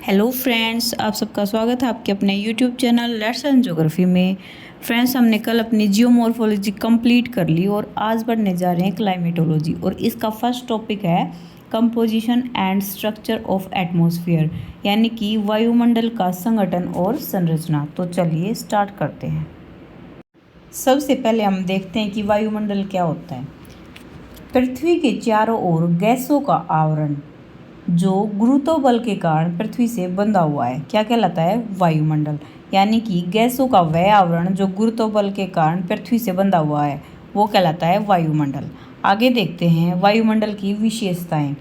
Hello friends, आप सबका स्वागत है आपके अपने YouTube channel let's learn geography में। फ्रेंड्स, हमने कल अपनी जियोमॉर्फोलॉजी कंप्लीट कर ली और आज पढ़ने जा रहे हैं क्लाइमेटोलॉजी। और इसका फर्स्ट टॉपिक है composition and structure of atmosphere, यानी कि वायुमंडल का संगठन और संरचना। तो चलिए स्टार्ट करते हैं। सबसे पहले हम देखते हैं कि वायुमंडल क्या होता है। पृथ्वी के चारों ओर गैसों का आवरण जो गुरुत्व बल के कारण पृथ्वी से बंधा हुआ है क्या कहलाता है? वायुमंडल। यानी कि गैसों का वह आवरण जो गुरुत्व बल के कारण पृथ्वी से बंधा हुआ है वो कहलाता है वायुमंडल। आगे देखते हैं वायुमंडल की विशेषताएं।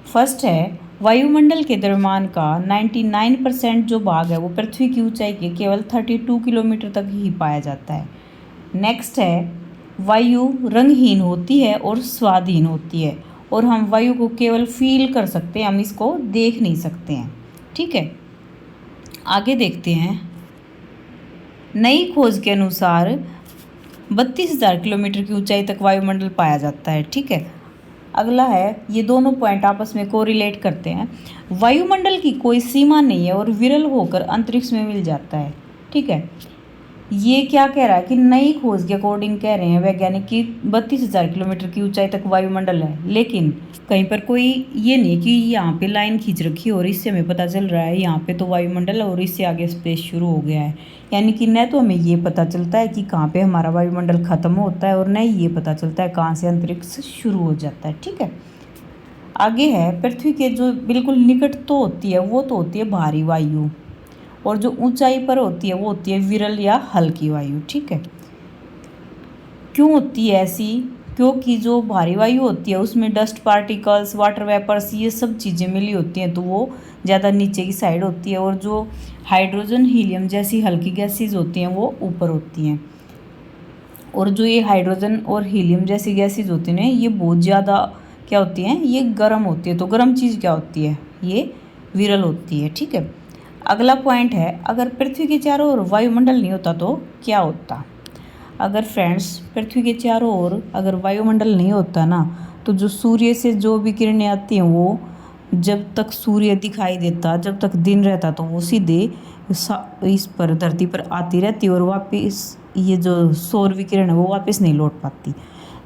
फर्स्ट है, वायुमंडल के द्रव्यमान का 99% जो भाग है वो पृथ्वी की ऊंचाई के केवल 32 किलोमीटर तक ही पाया जाता है। नेक्स्ट है, वायु रंगहीन होती है और स्वादहीन होती है और हम वायु को केवल फील कर सकते हैं, हम इसको देख नहीं सकते हैं। ठीक है, आगे देखते हैं। नई खोज के अनुसार 32,000 किलोमीटर की ऊंचाई तक वायुमंडल पाया जाता है। ठीक है, अगला है, ये दोनों पॉइंट आपस में कोरिलेट करते हैं। वायुमंडल की कोई सीमा नहीं है और विरल होकर अंतरिक्ष में मिल जाता है। ठीक है, ये क्या कह रहा है कि नई खोज के अकॉर्डिंग कह रहे हैं वैज्ञानिक कि 32,000 किलोमीटर की ऊंचाई तक वायुमंडल है, लेकिन कहीं पर कोई ये नहीं कि यहाँ पे लाइन खींच रखी और इससे हमें पता चल रहा है यहाँ पे तो वायुमंडल है और इससे आगे स्पेस शुरू हो गया है। यानी कि न तो हमें ये पता चलता है कि कहाँ पे हमारा वायुमंडल खत्म होता है और न ही ये पता चलता है कहाँ से अंतरिक्ष शुरू हो जाता है। ठीक है, आगे है, पृथ्वी के जो बिल्कुल निकट तो होती है वो तो होती है भारी वायु, और जो ऊंचाई पर होती है वो होती है विरल या हल्की वायु। ठीक है, क्यों होती है ऐसी? क्योंकि जो भारी वायु होती है उसमें डस्ट पार्टिकल्स, वाटर वेपर्स, ये सब चीज़ें मिली होती हैं तो वो ज़्यादा नीचे की साइड होती है, और जो हाइड्रोजन हीलियम जैसी हल्की गैसेज होती हैं वो ऊपर होती हैं। और जो ये हाइड्रोजन और हीलियम जैसी गैसेज होती हैं ये बहुत ज़्यादा क्या होती हैं, ये गर्म होती है। तो गर्म चीज़ क्या होती है? ये विरल होती है। ठीक है, अगला पॉइंट है, अगर पृथ्वी के चारों ओर वायुमंडल नहीं होता तो क्या होता? अगर फ्रेंड्स पृथ्वी के चारों ओर अगर वायुमंडल नहीं होता ना, तो जो सूर्य से जो भी किरणें आती हैं वो जब तक सूर्य दिखाई देता, जब तक दिन रहता, तो वो सीधे इस पर धरती पर आती रहती और वापस ये जो सौर विकिरण है वो वापस नहीं लौट पाती।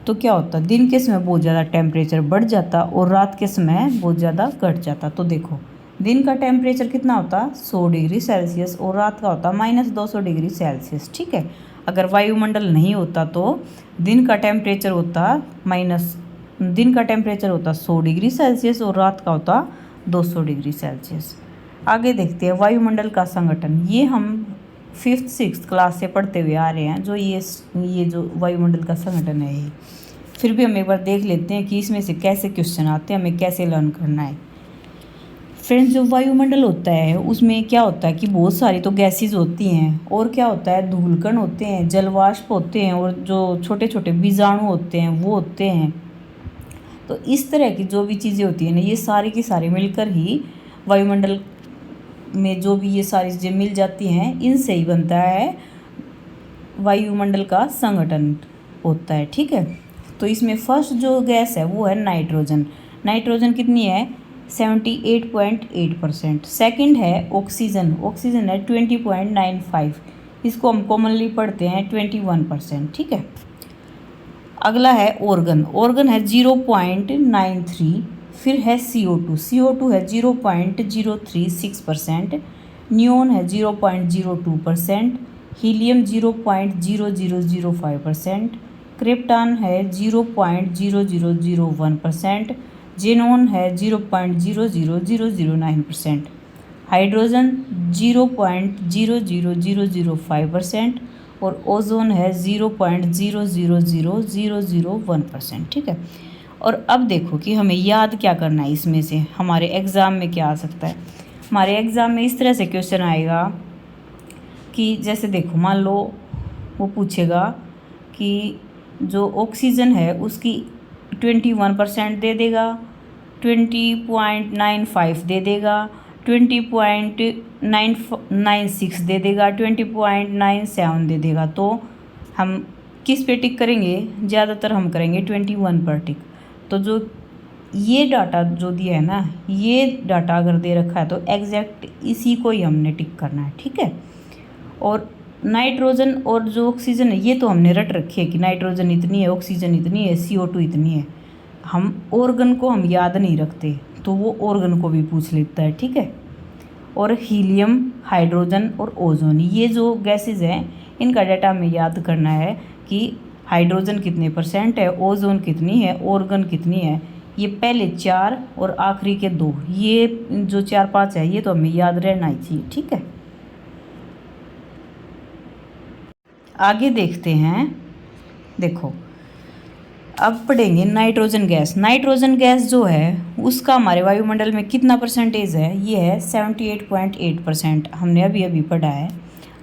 तो क्या होता? दिन के समय बहुत ज़्यादा टेम्परेचर बढ़ जाता और रात के समय बहुत ज़्यादा घट जाता। तो देखो, दिन का टेम्परेचर कितना होता? 100 डिग्री सेल्सियस, और रात का होता -200 डिग्री सेल्सियस। ठीक है, अगर वायुमंडल नहीं होता तो दिन का टेम्परेचर होता 100 डिग्री सेल्सियस और रात का होता 200 डिग्री सेल्सियस। आगे देखते हैं वायुमंडल का संगठन। ये हम 5th 6th क्लास से पढ़ते हुए आ रहे हैं, जो ये जो वायुमंडल का संगठन है ये। फिर भी हम एक बार देख लेते हैं कि इसमें से कैसे क्वेश्चन आते हैं, हमें कैसे लर्न करना है। फ्रेंड्स, जो वायुमंडल होता है उसमें क्या होता है कि बहुत सारी तो गैसेज होती हैं, और क्या होता है, धूलकण होते हैं, जलवाष्प होते हैं, और जो छोटे छोटे बीजाणु होते हैं वो होते हैं। तो इस तरह की जो भी चीज़ें होती हैं ना, ये सारी की सारी मिलकर ही वायुमंडल में जो भी ये सारी चीज़ें मिल जाती हैं, इनसे ही बनता है वायुमंडल का संगठन होता है। ठीक है, तो इसमें फर्स्ट जो गैस है वो है नाइट्रोजन। नाइट्रोजन कितनी है? 78.8%। सेकेंड है ऑक्सीजन। ऑक्सीजन है 20.95, इसको हम कॉमनली पढ़ते हैं 21%। ठीक है, अगला है ऑर्गन। ऑर्गन है 0.93। फिर है CO2। CO2 है 0.036%। नियोन है 0.02%। हीलियम 0.0005%। क्रिप्टॉन है 0.0001%। जेनॉन है 0.00009%। हाइड्रोजन 0.00005% और ओजोन है 0.00001%। ठीक है, और अब देखो कि हमें याद क्या करना है इसमें से, हमारे एग्ज़ाम में क्या आ सकता है। हमारे एग्ज़ाम में इस तरह से क्वेश्चन आएगा कि जैसे देखो, मान लो वो पूछेगा कि जो ऑक्सीजन है उसकी 21% दे देगा, 20.95 दे देगा, 20.996 दे देगा, 20.97 दे देगा। तो हम किस पे टिक करेंगे? ज़्यादातर हम करेंगे 21 पर टिक। तो जो ये डाटा जो दिया है ना, ये डाटा अगर दे रखा है तो एग्जैक्ट इसी को ही हमने टिक करना है, ठीक है। और नाइट्रोजन और जो ऑक्सीजन है ये तो हमने रट रखी है कि नाइट्रोजन इतनी है, ऑक्सीजन इतनी है, CO2 इतनी है। हम ऑर्गन को हम याद नहीं रखते, तो वो ऑर्गन को भी पूछ लेता है, ठीक है। और हीलियम, हाइड्रोजन और ओजोन, ये जो गैसेज हैं इनका डाटा हमें याद करना है कि हाइड्रोजन कितने % है, ओजोन कितनी है, ऑर्गन कितनी है। ये पहले 4 और आखिरी के 2, ये जो 4-5 है ये तो हमें याद रहना ही चाहिए, ठीक है। आगे देखते हैं, देखो अब पढ़ेंगे नाइट्रोजन गैस। नाइट्रोजन गैस जो है उसका हमारे वायुमंडल में कितना % है, ये है 78.8%, हमने अभी अभी पढ़ा है।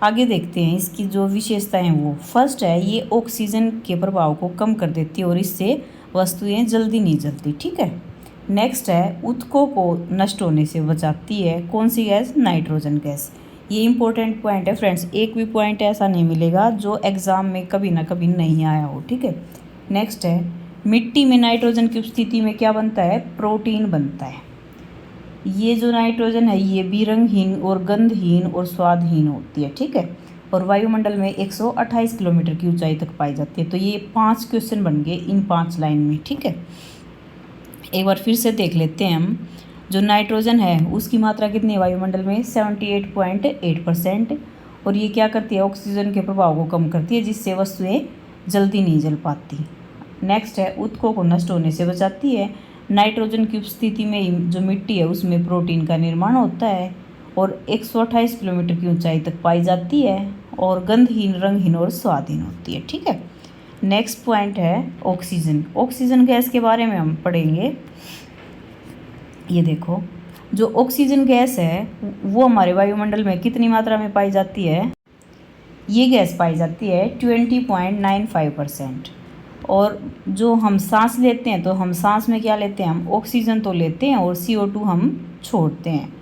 आगे देखते हैं इसकी जो विशेषताएं हैं वो फर्स्ट है, ये ऑक्सीजन के प्रभाव को कम कर देती है और इससे वस्तुएं जल्दी नहीं जलती, ठीक है। नेक्स्ट है ऊतकों को नष्ट होने से बचाती है, कौन सी गैस, नाइट्रोजन गैस। ये इंपॉर्टेंट पॉइंट है फ्रेंड्स, एक भी पॉइंट ऐसा नहीं मिलेगा जो एग्ज़ाम में कभी ना कभी नहीं आया हो, ठीक है। नेक्स्ट है मिट्टी में नाइट्रोजन की उपस्थिति में क्या बनता है, प्रोटीन बनता है। ये जो नाइट्रोजन है ये भी रंगहीन और गंधहीन और स्वादहीन होती है, ठीक है। और वायुमंडल में 128 किलोमीटर की ऊंचाई तक पाई जाती है। तो ये 5 क्वेश्चन बन गए इन 5 लाइन में, ठीक है। एक बार फिर से देख लेते हैं हम, जो नाइट्रोजन है उसकी मात्रा कितनी है वायुमंडल में, 78.8%। और ये क्या करती है, ऑक्सीजन के प्रभाव को कम करती है जिससे वस्तुएं जल्दी नहीं जल पाती। नेक्स्ट है ऊतकों को नष्ट होने से बचाती है। नाइट्रोजन की उपस्थिति में जो मिट्टी है उसमें प्रोटीन का निर्माण होता है और 128 किलोमीटर की ऊंचाई तक पाई जाती है और गंधहीन, रंगहीन और स्वादहीन होती है, ठीक है। नेक्स्ट पॉइंट है ऑक्सीजन। ऑक्सीजन गैस के बारे में हम पढ़ेंगे। ये देखो जो ऑक्सीजन गैस है वो हमारे वायुमंडल में कितनी मात्रा में पाई जाती है, ये गैस पाई जाती है 20.95%। और जो हम सांस लेते हैं तो हम सांस में क्या लेते हैं, हम ऑक्सीजन तो लेते हैं और CO2 हम छोड़ते हैं।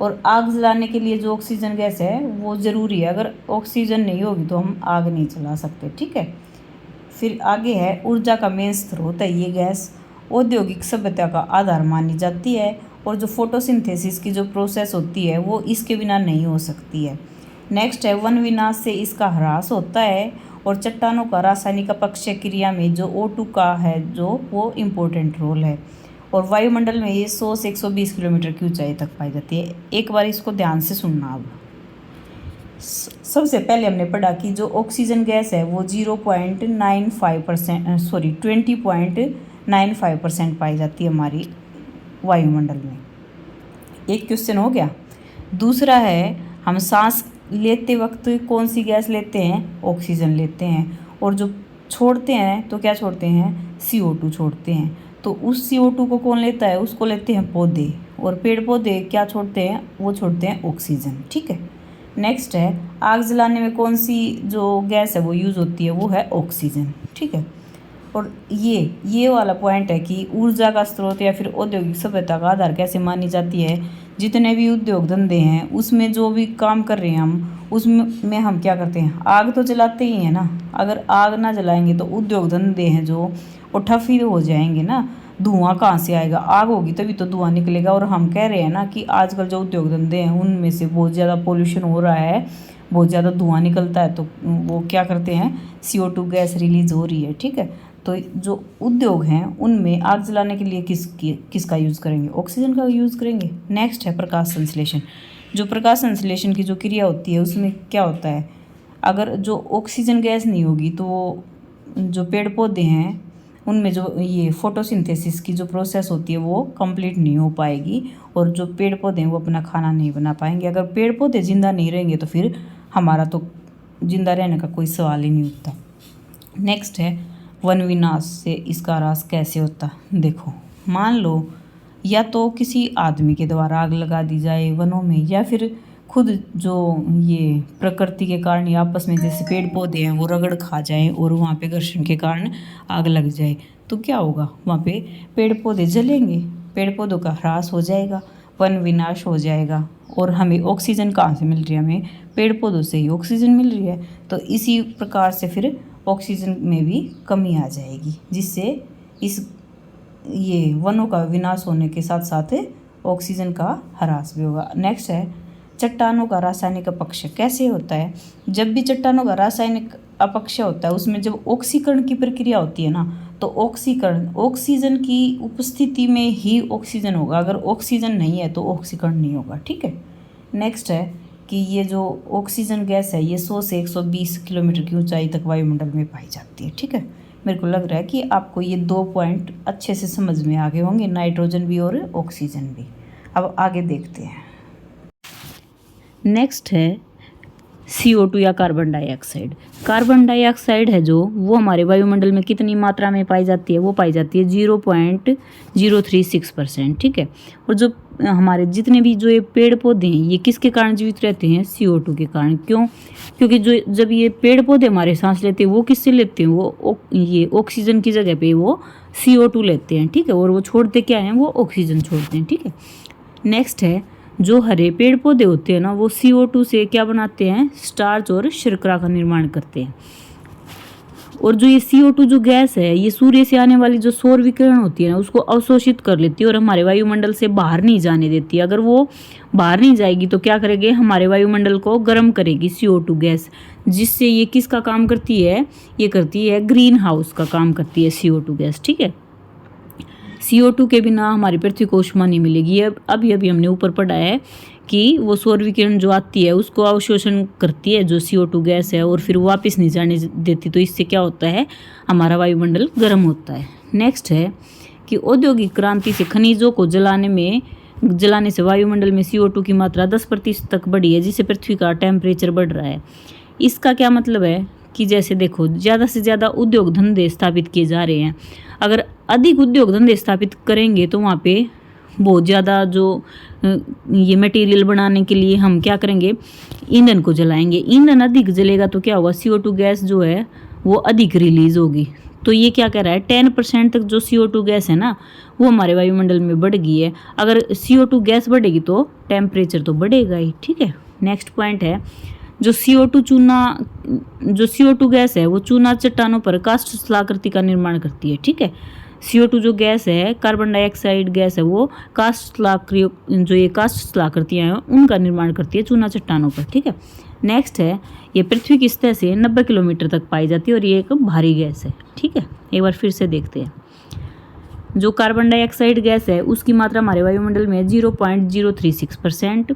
और आग जलाने के लिए जो ऑक्सीजन गैस है वो ज़रूरी है, अगर ऑक्सीजन नहीं होगी तो हम आग नहीं जला सकते, ठीक है। फिर आगे है ऊर्जा का मेन स्रोत है ये गैस, औद्योगिक सभ्यता का आधार मानी जाती है और जो फोटोसिंथेसिस की जो प्रोसेस होती है वो इसके बिना नहीं हो सकती है। नेक्स्ट है वन विनाश से इसका ह्रास होता है और चट्टानों का रासायनिक अपक्षय क्रिया में जो O2 का है जो वो इम्पोर्टेंट रोल है। और वायुमंडल में ये 100 से 120 किलोमीटर की ऊंचाई तक पाई जाती है। एक बार इसको ध्यान से सुनना। अब सबसे पहले हमने पढ़ा कि जो ऑक्सीजन गैस है वो 20.95% पाई जाती है हमारी वायुमंडल में। एक क्वेश्चन हो गया। दूसरा है हम सांस लेते वक्त कौन सी गैस लेते हैं, ऑक्सीजन लेते हैं, और जो छोड़ते हैं तो क्या छोड़ते हैं, CO2 छोड़ते हैं। तो उस CO2 को कौन लेता है, उसको लेते हैं पौधे, और पेड़ पौधे क्या छोड़ते हैं, वो छोड़ते हैं ऑक्सीजन, ठीक है। नेक्स्ट है आग जलाने में कौन सी जो गैस है वो यूज़ होती है, वो है ऑक्सीजन, ठीक है। और ये वाला पॉइंट है कि ऊर्जा का स्रोत या फिर औद्योगिक सभ्यता का आधार कैसे मानी जाती है। जितने भी उद्योग धंधे हैं उसमें जो भी काम कर रहे हैं हम, उसमें हम क्या करते हैं, आग तो जलाते ही हैं ना। अगर आग ना जलाएंगे तो उद्योग धंधे हैं जो वो ठप ही हो जाएंगे ना। धुआं कहाँ से आएगा, आग होगी तभी तो धुआं निकलेगा। और हम कह रहे हैं ना कि आजकल जो उद्योग धंधे हैं उनमें से बहुत ज़्यादा पोल्यूशन हो रहा है, बहुत ज़्यादा धुआं निकलता है, तो वो क्या करते हैं, CO2 गैस रिलीज हो रही है, ठीक है। तो जो उद्योग हैं उनमें आग जलाने के लिए किसका यूज़ करेंगे, ऑक्सीजन का यूज़ करेंगे। नेक्स्ट है प्रकाश संश्लेषण। जो प्रकाश संश्लेषण की जो क्रिया होती है उसमें क्या होता है, अगर जो ऑक्सीजन गैस नहीं होगी तो जो पेड़ पौधे हैं उनमें जो ये फोटोसिंथेसिस की जो प्रोसेस होती है वो कंप्लीट नहीं हो पाएगी, और जो पेड़ पौधे हैं वो अपना खाना नहीं बना पाएंगे। अगर पेड़ पौधे ज़िंदा नहीं रहेंगे तो फिर हमारा तो ज़िंदा रहने का कोई सवाल ही नहीं उठता। नेक्स्ट है वन विनाश से इसका ह्रास कैसे होता। देखो मान लो या तो किसी आदमी के द्वारा आग लगा दी जाए वनों में, या फिर खुद जो ये प्रकृति के कारण या आपस में जैसे पेड़ पौधे हैं वो रगड़ खा जाएं और वहाँ पे घर्षण के कारण आग लग जाए, तो क्या होगा, वहाँ पे पेड़ पौधे जलेंगे, पेड़ पौधों का ह्रास हो जाएगा, वन विनाश हो जाएगा। और हमें ऑक्सीजन कहाँ से मिल रही है, हमें पेड़ पौधों से ही ऑक्सीजन मिल रही है। तो इसी प्रकार से फिर ऑक्सीजन में भी कमी आ जाएगी, जिससे इस ये वनों का विनाश होने के साथ साथ ऑक्सीजन का ह्रास भी होगा। नेक्स्ट है चट्टानों का रासायनिक अपक्षय कैसे होता है। जब भी चट्टानों का रासायनिक अपक्षय होता है उसमें जब ऑक्सीकरण की प्रक्रिया होती है ना, तो ऑक्सीकरण ऑक्सीजन की उपस्थिति में ही ऑक्सीजन होगा, अगर ऑक्सीजन नहीं है तो ऑक्सीकरण नहीं होगा। ठीक है। नेक्स्ट है कि ये जो ऑक्सीजन गैस है ये 100 से 120 किलोमीटर की ऊंचाई तक वायुमंडल में पाई जाती है। ठीक है। मेरे को लग रहा है कि आपको ये 2 पॉइंट अच्छे से समझ में आ गए होंगे, नाइट्रोजन भी और ऑक्सीजन भी। अब आगे देखते हैं। नेक्स्ट है CO2 या कार्बन डाइऑक्साइड। कार्बन डाइऑक्साइड है जो वो हमारे वायुमंडल में कितनी मात्रा में पाई जाती है, वो पाई जाती है 0.036%। ठीक है। और जो हमारे जितने भी जो ये पेड़ पौधे हैं ये किसके कारण जीवित रहते हैं, CO2 के कारण। क्यों? क्योंकि जो जब ये पेड़ पौधे हमारे सांस लेते हैं वो किससे लेते हैं, वो ये ऑक्सीजन की जगह पे वो CO2 लेते हैं। ठीक है। और वो छोड़ते क्या हैं, वो ऑक्सीजन छोड़ते हैं। ठीक है। नेक्स्ट है जो हरे पेड़ पौधे होते हैं ना वो CO2 से क्या बनाते हैं, स्टार्च और शर्करा का निर्माण करते हैं। और जो ये CO2 जो गैस है ये सूर्य से आने वाली जो सौर विकिरण होती है ना उसको अवशोषित कर लेती है और हमारे वायुमंडल से बाहर नहीं जाने देती। अगर वो बाहर नहीं जाएगी तो क्या करेगी, हमारे वायुमंडल को गर्म करेगी CO2 गैस, जिससे ये किसका काम करती है, ये करती है ग्रीन हाउस का काम करती है CO2 गैस। ठीक है। CO2 के बिना हमारी पृथ्वी को ऊष्मा नहीं मिलेगी। अब अभी हमने ऊपर पढ़ा है कि वो सौर विकिरण जो आती है उसको अवशोषण करती है जो CO2 गैस है और फिर वापस नहीं जाने देती, तो इससे क्या होता है, हमारा वायुमंडल गर्म होता है। नेक्स्ट है कि औद्योगिक क्रांति से खनिजों को जलाने से वायुमंडल में CO2 की मात्रा 10% तक बढ़ी है, जिससे पृथ्वी का टेम्परेचर बढ़ रहा है। इसका क्या मतलब है कि जैसे देखो ज़्यादा से ज़्यादा उद्योग धंधे स्थापित किए जा रहे हैं। अगर अधिक उद्योग धंधे स्थापित करेंगे तो वहाँ पे बहुत ज़्यादा जो ये मटेरियल बनाने के लिए हम क्या करेंगे, ईंधन को जलाएंगे। ईंधन अधिक जलेगा तो क्या होगा, CO2 गैस जो है वो अधिक रिलीज होगी। तो ये क्या कह रहा है, 10% तक जो CO2 गैस है ना वो हमारे वायुमंडल में बढ़ गई है। अगर CO2 गैस बढ़ेगी तो टेम्परेचर तो बढ़ेगा ही। ठीक है। नेक्स्ट पॉइंट है जो CO2 गैस है वो चूना चट्टानों पर काष्ठ शिलाकृति का निर्माण करती है। ठीक है। CO2 जो गैस है, कार्बन डाइऑक्साइड गैस है, वो काष्ठ शिलाकृतियाँ हैं उनका निर्माण करती है चूना चट्टानों पर। ठीक है। नेक्स्ट है ये पृथ्वी की सतह से 90 किलोमीटर तक पाई जाती है और ये एक भारी गैस है। ठीक है। एक बार फिर से देखते हैं। जो कार्बन डाइऑक्साइड गैस है उसकी मात्रा हमारे वायुमंडल में 0.036%।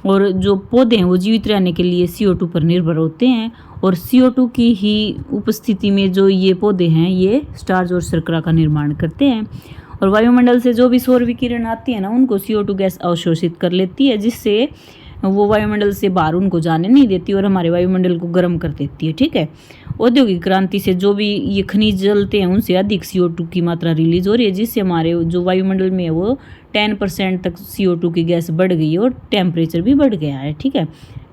और जो पौधे हैं वो जीवित रहने के लिए CO2 पर निर्भर होते हैं और CO2 की ही उपस्थिति में जो ये पौधे हैं ये स्टार्च और शर्करा का निर्माण करते हैं। और वायुमंडल से जो भी सौर विकिरण आती है ना उनको CO2 गैस अवशोषित कर लेती है, जिससे वो वायुमंडल से बाहर उनको जाने नहीं देती और हमारे वायुमंडल को गर्म कर देती है। ठीक है। औद्योगिक क्रांति से जो भी ये खनिज जलते हैं उनसे अधिक CO2 की मात्रा रिलीज हो रही है, जिससे हमारे जो वायुमंडल में है वो 10% तक CO2 की गैस बढ़ गई है और टेम्परेचर भी बढ़ गया है। ठीक है।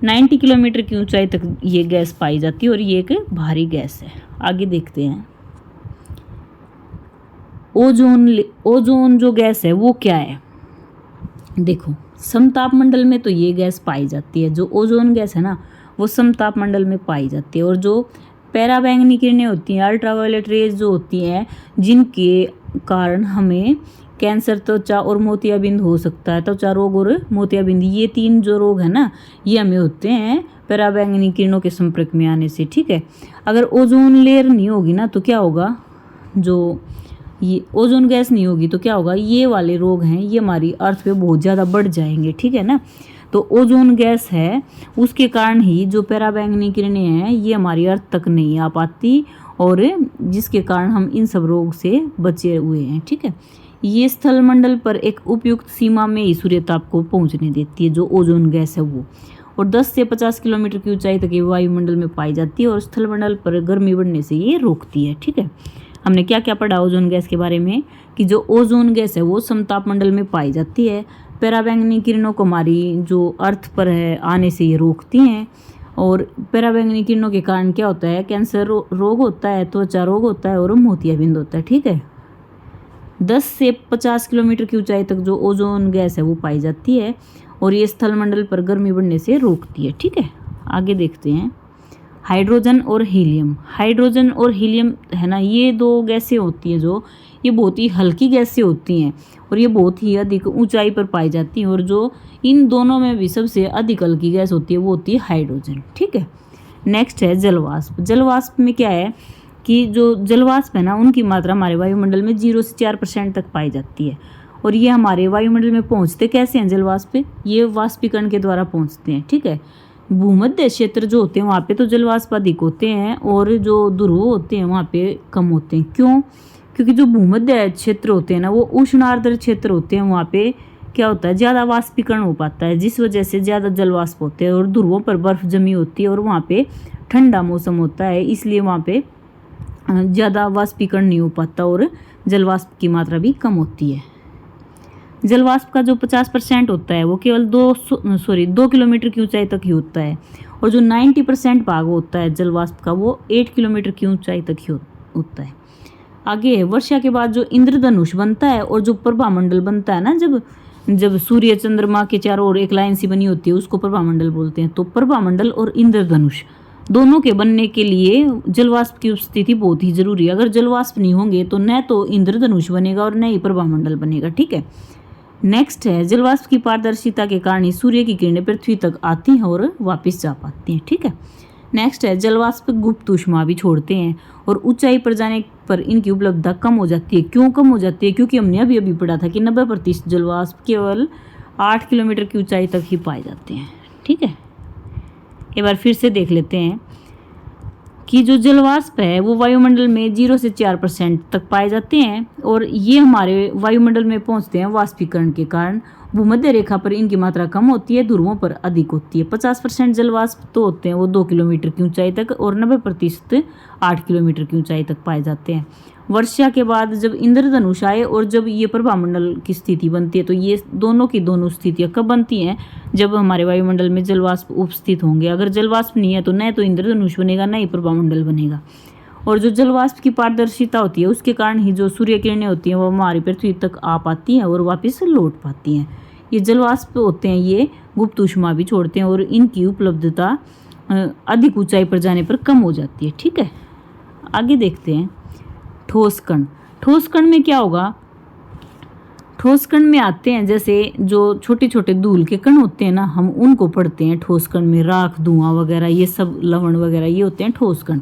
90 किलोमीटर की ऊंचाई तक ये गैस पाई जाती है और ये एक भारी गैस है। आगे देखते हैं। ओजोन जो गैस है वो क्या है, देखो समताप मंडल में तो ये गैस पाई जाती है। जो ओजोन गैस है ना वो समताप मंडल में पाई जाती है। और जो पैराबैंगनी किरणें होती हैं, अल्ट्रावायलेट रेज जो होती हैं, जिनके कारण हमें कैंसर, त्वचा और मोतियाबिंद हो सकता है। त्वचा रोग और मोतियाबिंद ये 3 जो रोग है ना ये हमें होते हैं पैराबैंगनी किरणों के संपर्क में आने से। ठीक है। अगर ओजोन लेयर नहीं होगी ना तो क्या होगा, जो ये ओजोन गैस नहीं होगी तो क्या होगा, ये वाले रोग हैं ये हमारी अर्थ पे बहुत ज़्यादा बढ़ जाएंगे। ठीक है ना। तो ओजोन गैस है उसके कारण ही जो पैराबैंगनी किरणें हैं ये हमारी अर्थ तक नहीं आ पाती और जिसके कारण हम इन सब रोग से बचे हुए हैं। ठीक है। ये स्थल मंडल पर एक उपयुक्त सीमा में ही सूर्यताप को पहुंचने देती है जो ओजोन गैस है वो। और 10 से 50 किलोमीटर की ऊंचाई तक ये वायुमंडल में पाई जाती है और स्थल मंडल पर गर्मी बढ़ने से ये रोकती है। ठीक है। हमने क्या क्या पढ़ा ओजोन गैस के बारे में कि जो ओजोन गैस है वो समताप मंडल में पाई जाती है। पैराबैंगनी किरणों को हमारी जो अर्थ पर है आने से ये रोकती हैं। और पैराबैंगनी किरणों के कारण क्या होता है, कैंसर रोग होता है, त्वचा रोग होता है और मोतियाबिंद होता है। ठीक है। 10 से 50 किलोमीटर की ऊंचाई तक जो ओजोन गैस है वो पाई जाती है और ये स्थल मंडल पर गर्मी बढ़ने से रोकती है। ठीक है। आगे देखते हैं। हाइड्रोजन और हीलियम है ना, ये 2 गैसें होती हैं जो ये बहुत ही हल्की गैसें होती हैं और ये बहुत ही अधिक ऊंचाई पर पाई जाती हैं। और जो इन दोनों में भी सबसे अधिक हल्की गैस होती है वो होती है हाइड्रोजन। ठीक है, नेक्स्ट है जलवाष्प। जलवाष्प में क्या है कि जो जलवाष्प है ना, उनकी मात्रा हमारे वायुमंडल में 0 से 4% तक पाई जाती है। और ये हमारे वायुमंडल में पहुंचते कैसे हैं जलवाष्प? ये वाष्पीकरण के द्वारा पहुंचते हैं। ठीक है, भूमध्य क्षेत्र जो होते हैं वहाँ पे तो जलवाष्प अधिक होते हैं और जो ध्रुव होते हैं वहाँ पे कम होते हैं। क्यों? क्योंकि जो भूमध्य क्षेत्र होते हैं ना, वो उष्ण आर्द्र क्षेत्र होते हैं। वहाँ पे क्या होता है, ज़्यादा वाष्पीकरण हो पाता है, जिस वजह से ज़्यादा जलवाष्प होते हैं और ध्रुवों पर बर्फ जमी होती है और वहाँ पे ठंडा मौसम होता है, इसलिए वहाँ पे ज़्यादा वाष्पीकरण नहीं हो पाता और जलवाष्प की मात्रा भी कम होती है। जलवाष्प का जो 50% होता है वो केवल 2 किलोमीटर की ऊंचाई तक ही होता है और जो 90% भाग होता है जलवाष्प का वो 8 किलोमीटर की ऊंचाई तक ही होता है। आगे है वर्षा के बाद जो इंद्रधनुष बनता है और जो प्रभामंडल बनता है ना, जब सूर्य चंद्रमा के चारों ओर एक लाइन सी बनी होती है उसको प्रभामंडल बोलते हैं। तो प्रभामंडल और इंद्रधनुष दोनों के बनने के लिए जलवाष्प की उपस्थिति बहुत ही जरूरी है। अगर जलवाष्प नहीं होंगे तो न तो इंद्रधनुष बनेगा और न ही प्रभामंडल बनेगा। ठीक है, नेक्स्ट है जलवाष्प की पारदर्शिता के कारण ही सूर्य की किरणें पृथ्वी तक आती हैं और वापस जा पाती हैं। ठीक है, नेक्स्ट है जलवाष्प गुप्त ऊष्मा भी छोड़ते हैं और ऊंचाई पर जाने पर इनकी उपलब्धता कम हो जाती है। क्यों कम हो जाती है? क्योंकि हमने अभी पढ़ा था कि 90% जलवाष्प केवल 8 किलोमीटर की ऊंचाई तक ही पाए जाते हैं। ठीक है, एक बार फिर से देख लेते हैं कि जो जलवाष्प है वो वायुमंडल में 0 से 4% तक पाए जाते हैं और ये हमारे वायुमंडल में पहुंचते हैं वाष्पीकरण के कारण। भूमध्य रेखा पर इनकी मात्रा कम होती है, ध्रुवों पर अधिक होती है। 50% जलवाष्प तो होते हैं वो 2 किलोमीटर की ऊंचाई तक और 90% 8 किलोमीटर की ऊंचाई तक पाए जाते हैं। वर्षा के बाद जब इंद्रधनुष आए और जब ये प्रभामंडल की स्थिति बनती है तो ये दोनों की दोनों स्थितियाँ कब बनती हैं? जब हमारे वायुमंडल में जलवाष्प उपस्थित होंगे। अगर जलवाष्प नहीं है तो न तो इंद्रधनुष बनेगा न ही प्रभामंडल बनेगा। और जो जलवाष्प की पारदर्शिता होती है उसके कारण ही जो सूर्य किरणें होती हैं वो हमारी पृथ्वी तक आ पाती हैं और वापस लौट पाती हैं। ये जलवाष्प होते हैं ये गुप्त ऊष्मा भी छोड़ते हैं और इनकी उपलब्धता अधिक ऊंचाई पर जाने पर कम हो जाती है। ठीक है, आगे देखते हैं ठोस कण। ठोस कण में क्या होगा? ठोस कण में आते हैं जैसे जो छोटे छोटे धूल के कण होते हैं ना, हम उनको पढ़ते हैं ठोस कण में। राख, धुआं वगैरह, ये सब लवण वगैरह ये होते हैं ठोस कण।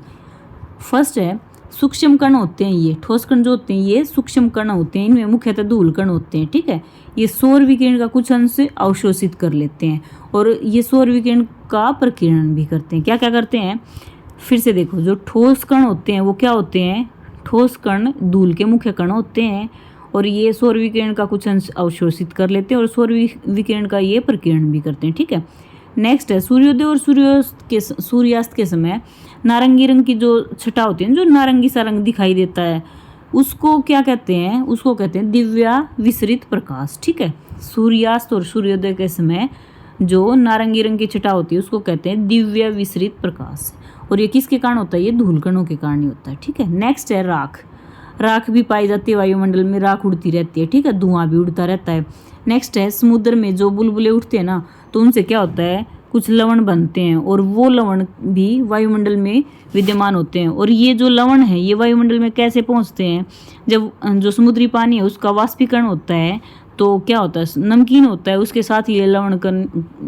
फर्स्ट है सूक्ष्म कण होते हैं। ये ठोस कण जो होते हैं ये सूक्ष्म कण होते हैं, इनमें मुख्यतः धूल कण होते हैं। ठीक है, ये सौर विकिरण का कुछ अंश अवशोषित कर लेते हैं और ये सौर विकिरण का प्रकीर्णन भी करते हैं। क्या क्या करते हैं? फिर से देखो, जो ठोस कण होते हैं वो क्या होते हैं? ठोस कण धूल के मुख्य कण होते हैं और ये सौर विकिरण का कुछ अंश अवशोषित कर लेते हैं और सौर विकिरण का ये प्रकीर्णन भी करते हैं। ठीक है, नेक्स्ट है सूर्योदय और सूर्यास्त के समय नारंगी रंग की जो छटा होती है, जो नारंगी सा रंग दिखाई देता है, उसको क्या कहते हैं? उसको कहते हैं दिव्या विसरित प्रकाश। ठीक है, सूर्यास्त और सूर्योदय के समय जो नारंगी रंग की छटा होती है उसको कहते हैं दिव्य विसरित प्रकाश। और ये किसके कारण होता है? ये धूल कणों के कारण ही होता है। ठीक है, नेक्स्ट है राख। राख भी पाई जाती है वायुमंडल में, राख उड़ती रहती है। ठीक है, धुआं भी उड़ता रहता है। नेक्स्ट है समुद्र में जो बुलबुले उठते हैं ना, तो उनसे क्या होता है? कुछ लवण बनते हैं और वो लवण भी वायुमंडल में विद्यमान होते हैं। और ये जो लवण है ये वायुमंडल में कैसे पहुंचते हैं? जब जो समुद्री पानी है उसका वाष्पीकरण होता है तो क्या होता है? नमकीन होता है, उसके साथ ये लवण कण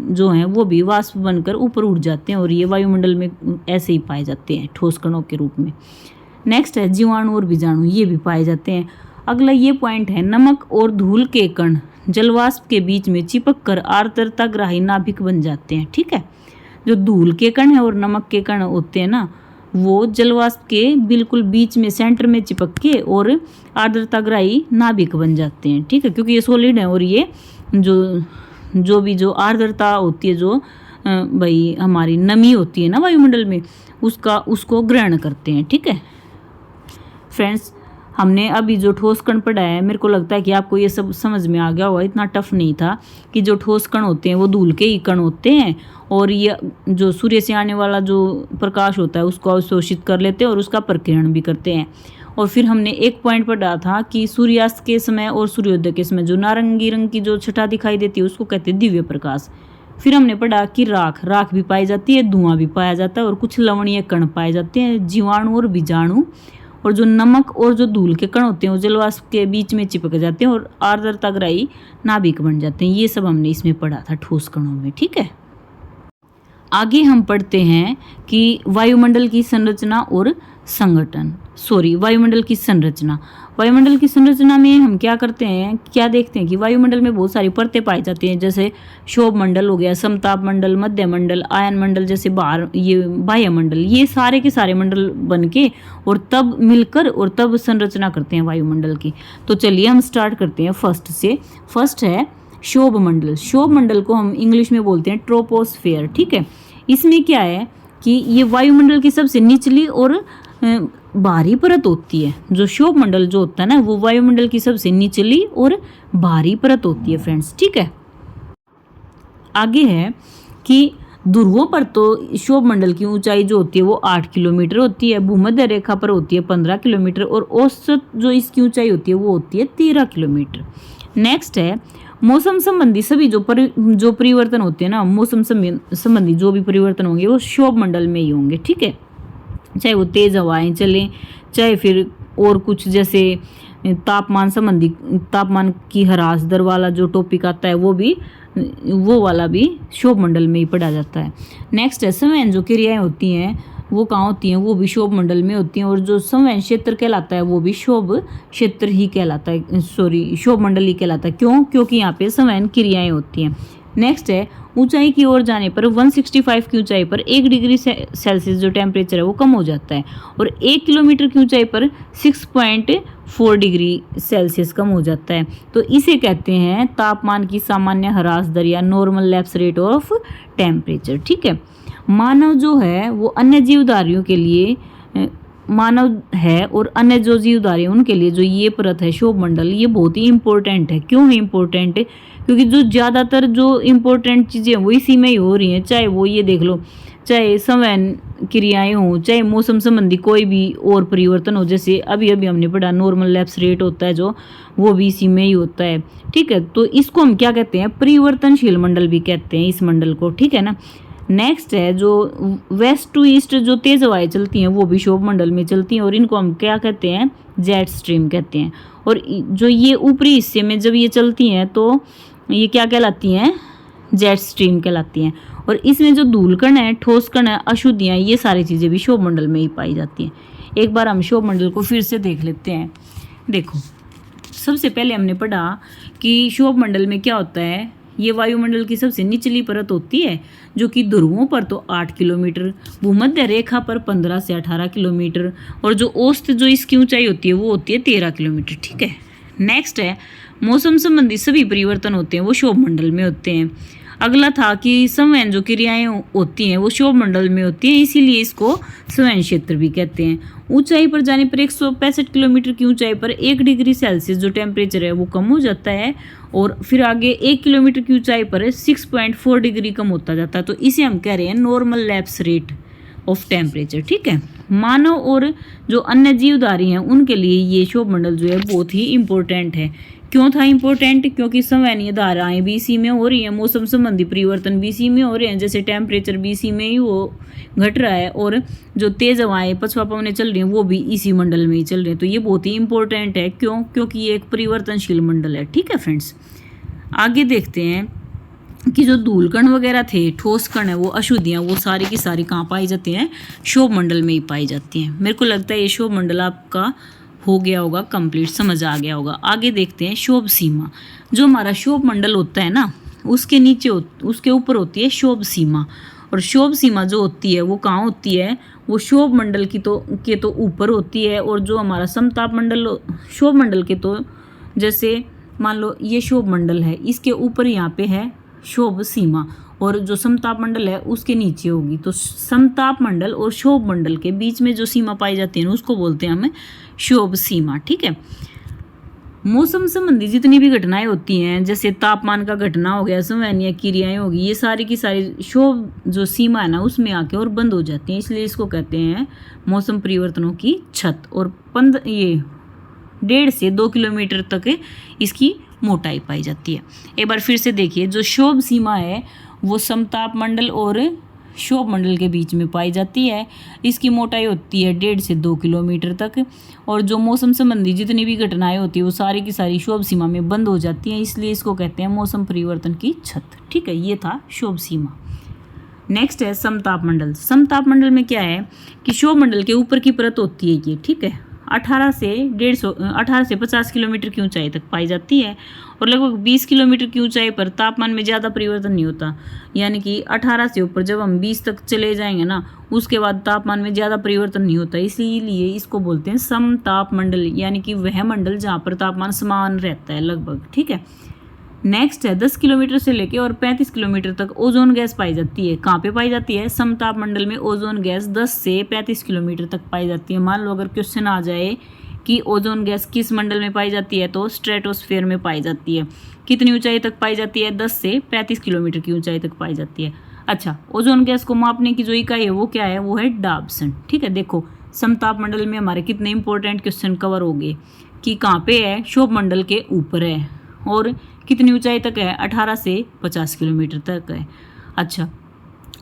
जो हैं वो भी वाष्प बनकर ऊपर उड़ जाते हैं और ये वायुमंडल में ऐसे ही पाए जाते हैं ठोस कणों के रूप में। नेक्स्ट है जीवाणु और बीजाणु, ये भी पाए जाते हैं। अगला ये पॉइंट है नमक और धूल के कण जलवाष्प के बीच में चिपक कर आर्द्रताग्राही नाभिक बन जाते हैं। ठीक है, जो धूल के कण है और नमक के कण होते हैं ना, वो जलवाष्प के बिल्कुल बीच में सेंटर में चिपक के और आर्द्रताग्राही नाभिक बन जाते हैं। ठीक है, क्योंकि ये सॉलिड है और ये जो आर्द्रता होती है, जो भाई हमारी नमी होती है ना वायुमंडल में, उसको ग्रहण करते हैं। ठीक है फ्रेंड्स, हमने अभी जो ठोस कण पढ़ा है, मेरे को लगता है कि आपको ये सब समझ में आ गया होगा। इतना टफ नहीं था कि जो ठोस कण होते हैं वो धूल के ही कण होते हैं और ये जो सूर्य से आने वाला जो प्रकाश होता है उसको अवशोषित कर लेते हैं और उसका प्रकीर्णन भी करते हैं। और फिर हमने एक पॉइंट पढ़ा था कि सूर्यास्त के समय और सूर्योदय के समय जो नारंगी रंग की जो छटा दिखाई देती है उसको कहते हैं दिव्य प्रकाश। फिर हमने पढ़ा कि राख भी पाई जाती है, धुआं भी पाया जाता है और कुछ लवणीय कण पाए जाते हैं, जीवाणु और बीजाणु और जो नमक और जो धूल के कण होते हैं वो जलवाष्प के बीच में चिपक जाते हैं और आर्द्रता ग्राही नाभिक बन जाते हैं। ये सब हमने इसमें पढ़ा था ठोस कणों में, ठीक है। आगे हम पढ़ते हैं कि वायुमंडल की संरचना और संगठन, वायुमंडल की संरचना। वायुमंडल की संरचना में हम क्या करते हैं, क्या देखते हैं कि वायुमंडल में बहुत सारी परतें पाई जाती हैं, जैसे क्षोभ मंडल हो गया, समताप मंडल, मध्य मंडल, आयन मंडल, जैसे ये बाह्य मंडल, ये सारे के सारे मंडल बन के और तब मिलकर और तब संरचना करते हैं वायुमंडल की। तो चलिए हम स्टार्ट करते हैं फर्स्ट से। फर्स्ट है क्षोभ मंडल। क्षोभ मंडल को हम इंग्लिश में बोलते हैं ट्रोपोस्फेयर, ठीक है। इसमें क्या है कि ये वायुमंडल की सबसे निचली और बाहरी परत होती है। जो क्षोभ मंडल जो होता है ना, वो वायुमंडल की सबसे निचली और बाहरी परत होती है फ्रेंड्स, ठीक है। आगे है कि ध्रुवों पर तो क्षोभ मंडल की ऊंचाई जो होती है वो 8 किलोमीटर होती है, भूमध्य रेखा पर होती है 15 किलोमीटर और औसत जो इसकी ऊंचाई होती है वो होती है 13 किलोमीटर। नेक्स्ट है मौसम संबंधी सभी जो परिवर्तन होते हैं ना, मौसम संबंधी जो भी परिवर्तन होंगे वो क्षोभ मंडल में ही होंगे, ठीक है। चाहे वो तेज हवाएं चलें, चाहे फिर और कुछ जैसे तापमान संबंधी, तापमान की ह्रास दर वाला जो टॉपिक आता है वो वाला भी क्षोभ मंडल में ही पढ़ा जाता है। नेक्स्ट है संवहन जो क्रियाएं होती हैं वो कहाँ होती हैं, वो भी क्षोभ मंडल में होती हैं और जो संवहन क्षेत्र कहलाता है वो भी क्षोभ क्षेत्र ही कहलाता है, क्षोभ मंडल ही कहलाता है। क्यों? क्योंकि यहाँ पे संवहन क्रियाएं होती हैं। नेक्स्ट है ऊंचाई की ओर जाने पर 165 की ऊंचाई पर 1 डिग्री सेल्सियस जो टेम्परेचर है वो कम हो जाता है और 1 किलोमीटर की ऊंचाई पर 6.4 डिग्री सेल्सियस कम हो जाता है। तो इसे कहते हैं तापमान की सामान्य ह्रास दर या normal lapse rate of temperature, ठीक है। मानव जो है वो अन्य जीवधारियों के लिए मानव है और अन्य जो जीवधारी उनके लिए जो ये परत है क्षोभ मंडल, ये बहुत ही इंपॉर्टेंट है। क्यों है इंपॉर्टेंट? क्योंकि जो ज़्यादातर जो इंपॉर्टेंट चीज़ें वो इसी में ही हो रही हैं, चाहे वो ये देख लो, चाहे संवहन क्रियाएं हों, चाहे मौसम संबंधी कोई भी और परिवर्तन हो, जैसे अभी हमने पढ़ा नॉर्मल लैप्स रेट होता है जो, वो भी इसी में ही होता है, ठीक है। तो इसको हम क्या कहते हैं, परिवर्तनशील मंडल भी कहते हैं इस मंडल को, ठीक है ना। नेक्स्ट है जो वेस्ट टू ईस्ट जो तेज हवाएं चलती हैं वो भी क्षोभ मंडल में चलती हैं और इनको हम क्या कहते हैं, जेट स्ट्रीम कहते हैं। और जो ये ऊपरी हिस्से में जब ये चलती हैं तो ये क्या कहलाती हैं, जेट स्ट्रीम कहलाती हैं। और इसमें जो धूल कण है, ठोस कण है, अशुद्धियाँ, ये सारी चीज़ें भी क्षोभ मंडल में ही पाई जाती हैं। एक बार हम क्षोभ मंडल को फिर से देख लेते हैं। देखो सबसे पहले हमने पढ़ा कि क्षोभ मंडल में क्या होता है, ये वायुमंडल की सबसे निचली परत होती है जो कि ध्रुवों पर तो 8 किलोमीटर, भूमध्य रेखा पर 15 से 18 किलोमीटर और जो औसत जो इसकी ऊंचाई होती है वो होती है 13 किलोमीटर, ठीक है। नेक्स्ट है मौसम संबंधी सभी परिवर्तन होते हैं वो क्षोभ मंडल में होते हैं। अगला था कि संवहन जो क्रियाएं होती हैं वो क्षोभ मंडल में होती हैं, इसीलिए इसको संवहन क्षेत्र भी कहते हैं। ऊंचाई पर जाने पर 165 किलोमीटर की ऊंचाई पर 1 डिग्री सेल्सियस जो टेम्परेचर है वो कम हो जाता है और फिर आगे 1 किलोमीटर की ऊंचाई पर 6.4 डिग्री कम होता जाता है। तो इसे हम कह रहे हैं normal lapse rate of temperature, ठीक है। मानव और जो अन्य जीवधारी हैं उनके लिए ये क्षोभ मंडल जो है बहुत ही इंपॉर्टेंट है। क्यों था इंपॉर्टेंट? क्योंकि संवहनीय धाराएं भी इसी में हो रही हैं, मौसम संबंधी परिवर्तन भी इसी में हो रहे हैं, जैसे टेम्परेचर भी इसी में ही वो घट रहा है और जो तेज हवाएं पछुआ पवनें चल रही हैं वो भी इसी मंडल में ही चल रही हैं। तो ये बहुत ही इंपॉर्टेंट है। क्यों? क्योंकि ये एक परिवर्तनशील मंडल है, ठीक है फ्रेंड्स। आगे देखते हैं कि जो धूल कण वगैरह थे, ठोस कण है, वो अशुद्धियाँ, वो सारी की सारी कहाँ पाई जाती हैं, क्षोभ मंडल में ही पाई जाती हैं। मेरे को लगता है ये क्षोभ मंडल आपका हो गया होगा कंप्लीट, समझ आ गया होगा। आगे देखते हैं क्षोभ सीमा। जो हमारा क्षोभ मंडल होता है ना, उसके नीचे उसके ऊपर होती है क्षोभ सीमा और क्षोभ सीमा जो होती है वो कहाँ होती है, वो क्षोभ मंडल की के तो ऊपर होती है और जो हमारा समताप मंडल क्षोभ मंडल के तो जैसे मान लो ये क्षोभ मंडल है, इसके ऊपर यहाँ पे है क्षोभ सीमा और जो समताप मंडल है उसके नीचे होगी। तो समताप मंडल और क्षोभ मंडल के बीच में जो सीमा पाई जाती है उसको बोलते हैं हमें क्षोभ सीमा, ठीक है। मौसम संबंधी जितनी भी घटनाएं होती हैं, जैसे तापमान का घटना हो गया, संवहनीय क्रियाएं होगी, ये सारी की सारी क्षोभ जो सीमा है ना उसमें आके और बंद हो जाती हैं, इसलिए इसको कहते हैं मौसम परिवर्तनों की छत। और 1.5 से 2 किलोमीटर तक इसकी मोटाई पाई जाती है। एक बार फिर से देखिए, जो क्षोभ सीमा है वो समताप मंडल और क्षोभ मंडल के बीच में पाई जाती है। इसकी मोटाई होती है 1.5 से 2 किलोमीटर तक, और जो मौसम संबंधी जितनी भी घटनाएं होती है वो सारी की सारी क्षोभ सीमा में बंद हो जाती हैं, इसलिए इसको कहते हैं मौसम परिवर्तन की छत। ठीक है, ये था क्षोभ सीमा। नेक्स्ट है समताप मंडल। समताप मंडल में क्या है कि क्षोभ मंडल के ऊपर की परत होती है ये, ठीक है, 18 से 50 किलोमीटर की ऊंचाई तक पाई जाती है, और लगभग 20 किलोमीटर की ऊंचाई पर तापमान में ज़्यादा परिवर्तन नहीं होता। यानी कि 18 से ऊपर जब हम 20 तक चले जाएंगे ना, उसके बाद तापमान में ज़्यादा परिवर्तन नहीं होता, इसीलिए इसको बोलते हैं समताप मंडल, यानी कि वह मंडल जहाँ पर तापमान समान रहता है लगभग। ठीक है, नेक्स्ट है 10 किलोमीटर से लेके और 35 किलोमीटर तक ओजोन गैस पाई जाती है। कहाँ पे पाई जाती है? समताप मंडल में ओजोन गैस 10 से 35 किलोमीटर तक पाई जाती है। मान लो अगर क्वेश्चन आ जाए कि ओजोन गैस किस मंडल में पाई जाती है, तो स्ट्रेटोस्फेयर में पाई जाती है। कितनी ऊंचाई तक पाई जाती है? 10 से 35 किलोमीटर की ऊंचाई तक पाई जाती है। अच्छा, ओजोन गैस को मापने की जो इकाई है वो क्या है? वो है डाब्सन। ठीक है, देखो समताप मंडल में हमारे कितने इंपॉर्टेंट क्वेश्चन कवर हो गए कि कहाँ पे है? क्षोभ मंडल के ऊपर है, और कितनी ऊंचाई तक है? 18 से 50 किलोमीटर तक है। अच्छा,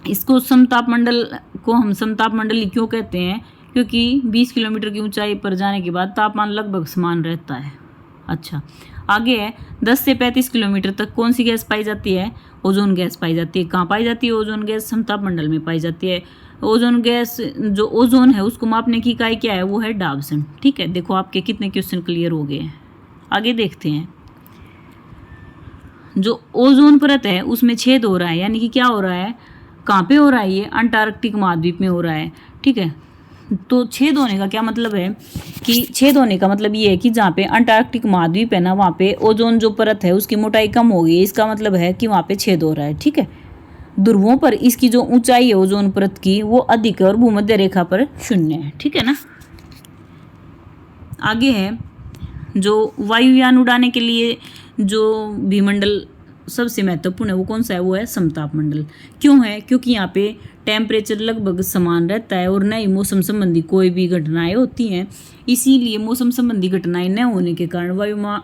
इसको समताप मंडल को हम समताप मंडली क्यों कहते हैं? क्योंकि 20 किलोमीटर की ऊंचाई पर जाने के बाद तापमान लगभग समान रहता है। अच्छा, आगे है 10 से 35 किलोमीटर तक कौन सी गैस पाई जाती है? ओजोन गैस पाई जाती है। कहाँ पाई जाती है ओजोन गैस? समताप मंडल में पाई जाती है। ओजोन गैस, जो ओजोन है उसको मापने की इकाई क्या है? वो है डाब्सन। ठीक है, देखो आपके कितने क्वेश्चन क्लियर हो गए हैं। आगे देखते हैं, जो ओजोन परत है उसमें छेद हो रहा है, यानी कि क्या हो रहा है? कहाँ पे हो रहा है? ये अंटार्कटिक महाद्वीप में हो रहा है। ठीक है, तो छेद होने का क्या मतलब है कि छेद होने का मतलब ये है कि जहाँ पे अंटार्कटिक महाद्वीप है ना, वहाँ पे ओजोन जो परत है उसकी मोटाई कम हो गई। इसका मतलब है कि वहाँ पे छेद हो रहा है। ठीक है, ध्रुवों पर इसकी जो ऊंचाई है ओजोन परत की वो अधिक है और भूमध्य रेखा पर 0 है। ठीक है ना। आगे है, जो वायुयान उड़ाने के लिए जो भूमंडल सबसे महत्वपूर्ण है वो कौन सा है? वो है समताप मंडल। क्यों है? क्योंकि यहाँ पे टेम्परेचर लगभग समान रहता है और न ही मौसम संबंधी कोई भी घटनाएं होती हैं। इसीलिए मौसम संबंधी घटनाएं न होने के कारण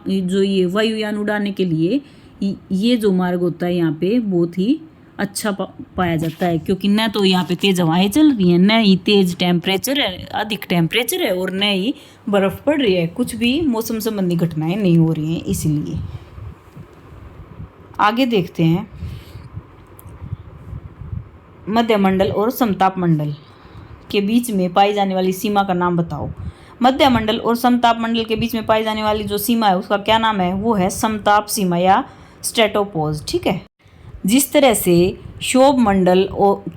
ये वायुयान उड़ाने के लिए ये जो मार्ग होता है यहाँ पे बहुत ही अच्छा पाया जाता है, क्योंकि न तो यहाँ पे तेज हवाएं चल रही हैं, न ही तेज टेम्परेचर है, अधिक टेम्परेचर है, और न ही बर्फ पड़ रही है। कुछ भी मौसम संबंधी घटनाएं नहीं हो रही हैं इसीलिए। आगे देखते हैं, मध्य मंडल और समताप मंडल के बीच में पाई जाने वाली सीमा का नाम बताओ। मध्य मंडल और समताप मंडल के बीच में पाई जाने वाली जो सीमा है उसका क्या नाम है? वो है समताप सीमा या स्ट्रेटोपोज। ठीक है, जिस तरह से क्षोभ मंडल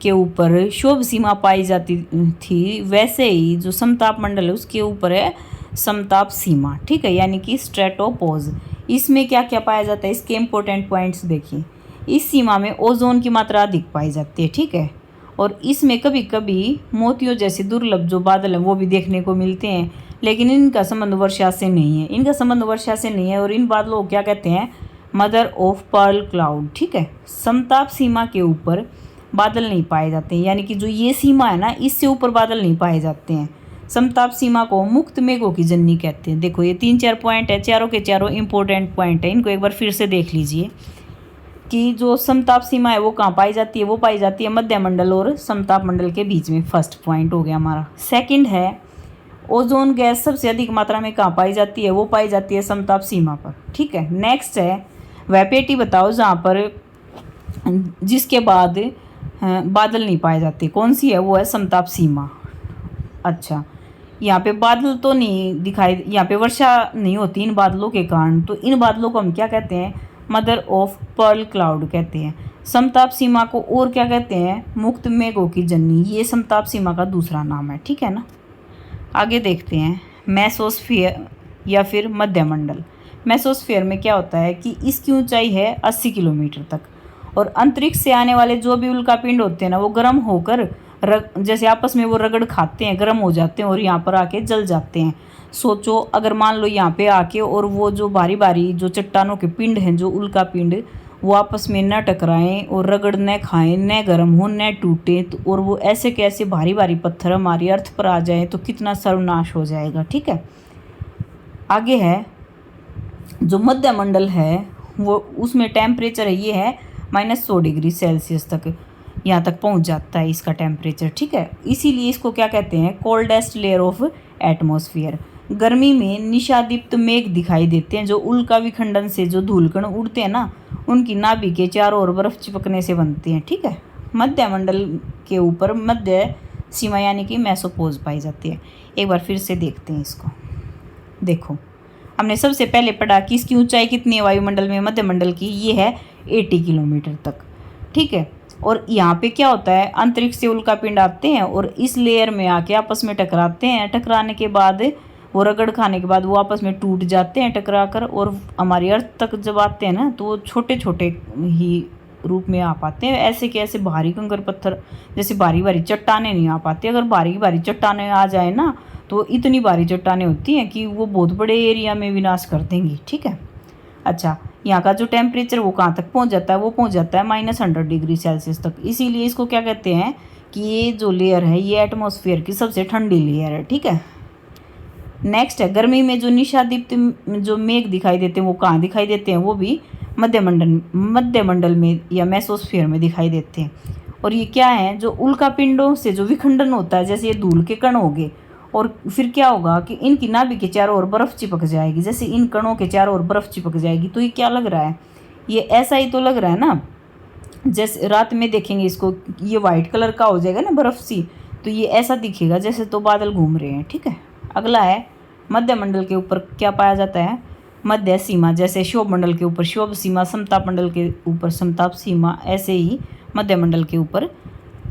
के ऊपर क्षोभ सीमा पाई जाती थी, वैसे ही जो समताप मंडल है उसके ऊपर है समताप सीमा। ठीक है, यानी कि स्ट्रेटोपोज। इसमें क्या क्या पाया जाता है? इसके इंपॉर्टेंट पॉइंट्स देखिए। इस सीमा में ओजोन की मात्रा अधिक पाई जाती है। ठीक है, और इसमें कभी कभी मोतियों जैसे दुर्लभ जो बादल हैं वो भी देखने को मिलते हैं, लेकिन इनका संबंध वर्षा से नहीं है। इनका संबंध वर्षा से नहीं है, और इन बादलों को क्या कहते हैं? Mother of pearl cloud. ठीक है, समताप सीमा के ऊपर बादल नहीं पाए जाते हैं, यानी कि जो ये सीमा है ना, इससे ऊपर बादल नहीं पाए जाते हैं। समताप सीमा को मुक्त मेघों की जननी कहते हैं। देखो ये 3-4 पॉइंट है, चारों के चारों इंपॉर्टेंट पॉइंट है। इनको एक बार फिर से देख लीजिए कि जो समताप सीमा है वो कहाँ पाई जाती है? वो पाई जाती है मध्य मंडल और समताप मंडल के बीच में। फर्स्ट पॉइंट हो गया हमारा। सेकंड है, ओजोन गैस सबसे अधिक मात्रा में कहाँ पाई जाती है? वो पाई जाती है समताप सीमा पर। ठीक है, नेक्स्ट है, वह पेटी बताओ जहाँ पर जिसके बाद बादल नहीं पाए जाते। कौन सी है? वो है समताप सीमा। अच्छा, यहाँ पे बादल तो नहीं दिखाई, यहाँ पे वर्षा नहीं होती इन बादलों के कारण, तो इन बादलों को हम क्या कहते हैं? मदर ऑफ पर्ल क्लाउड कहते हैं। समताप सीमा को और क्या कहते हैं? मुक्त मेघों की जननी। ये समताप सीमा का दूसरा नाम है। ठीक है ना। आगे देखते हैं, मेसोस्फीयर या फिर मध्य मंडल। मेसोस्फीयर में क्या होता है कि इसकी ऊंचाई है 80 किलोमीटर तक, और अंतरिक्ष से आने वाले जो भी उल्कापिंड होते हैं ना, वो गर्म होकर जैसे आपस में वो रगड़ खाते हैं, गर्म हो जाते हैं और यहाँ पर आके जल जाते हैं। सोचो अगर मान लो यहाँ पे आके और वो जो भारी भारी जो चट्टानों के पिंड हैं, जो उल्का पिंड, वो आपस में न टकराएं और रगड़ न खाएं, न गर्म हो, न टूटे, तो और वो ऐसे कैसे भारी भारी पत्थर हमारी अर्थ पर आ जाए तो कितना सर्वनाश हो जाएगा। ठीक है, आगे है, जो मध्य मंडल है वो उसमें टेम्परेचर है ये है -100 डिग्री सेल्सियस तक। यहाँ तक पहुँच जाता है इसका टेम्परेचर, ठीक है। इसीलिए इसको क्या कहते हैं, कोल्डेस्ट लेयर ऑफ एटमॉस्फेयर। गर्मी में निशादीप्त मेघ दिखाई देते हैं जो उल्का विखंडन से जो धूलकण उड़ते हैं ना, उनकी नाभि के चारों ओर बर्फ चिपकने से बनते हैं, ठीक है। मध्य मंडल के ऊपर मध्य सीमा यानी कि मेसोपोज पाई जाती है। एक बार फिर से देखते हैं इसको। देखो, हमने सबसे पहले पढ़ा कि इसकी ऊंचाई कितनी है वायुमंडल में, मध्य मंडल की, ये है 80 किलोमीटर तक, ठीक है। और यहाँ पे क्या होता है, अंतरिक्ष से उल्कापिंड आते हैं और इस लेयर में आके आपस में टकराते हैं। टकराने के बाद वो रगड़ खाने के बाद वो आपस में टूट जाते हैं टकरा कर, और हमारी अर्थ तक जब आते हैं ना तो वो छोटे छोटे ही रूप में आ पाते हैं। ऐसे के ऐसे भारी कंकर पत्थर, जैसे भारी भारी चट्टानें नहीं आ पाती। अगर भारी भारी चट्टानें आ जाए ना तो इतनी भारी चट्टानें होती हैं कि वो बहुत बड़े एरिया में विनाश कर देंगी, ठीक है। अच्छा, यहाँ का जो टेम्परेचर वो कहाँ तक पहुँच जाता है, वो पहुँच जाता है -100 डिग्री सेल्सियस तक। इसीलिए इसको क्या कहते हैं कि ये जो लेयर है ये एटमॉस्फेयर की सबसे ठंडी लेयर है, ठीक है। नेक्स्ट है, गर्मी में जो निशादीप्त जो मेघ दिखाई देते हैं वो कहाँ दिखाई देते हैं, वो भी मध्य मंडल में या मेसोस्फीयर में दिखाई देते हैं। और ये क्या है, जो उल्कापिंडों से जो विखंडन होता है, जैसे ये धूल के कण हो गए, और फिर क्या होगा कि इनकी नाभि के चारों ओर बर्फ़ चिपक जाएगी। जैसे इन कणों के चारों ओर बर्फ़ चिपक जाएगी, तो ये क्या लग रहा है, ये ऐसा ही तो लग रहा है ना। जैसे रात में देखेंगे इसको, ये वाइट कलर का हो जाएगा ना बर्फ़ सी, तो ये ऐसा दिखेगा जैसे तो बादल घूम रहे हैं, ठीक है। अगला है, मध्य मंडल के ऊपर क्या पाया जाता है, मध्य सीमा। जैसे क्षोभ मंडल के ऊपर क्षोभ सीमा, समताप मंडल के ऊपर समताप सीमा, ऐसे ही मध्य मंडल के ऊपर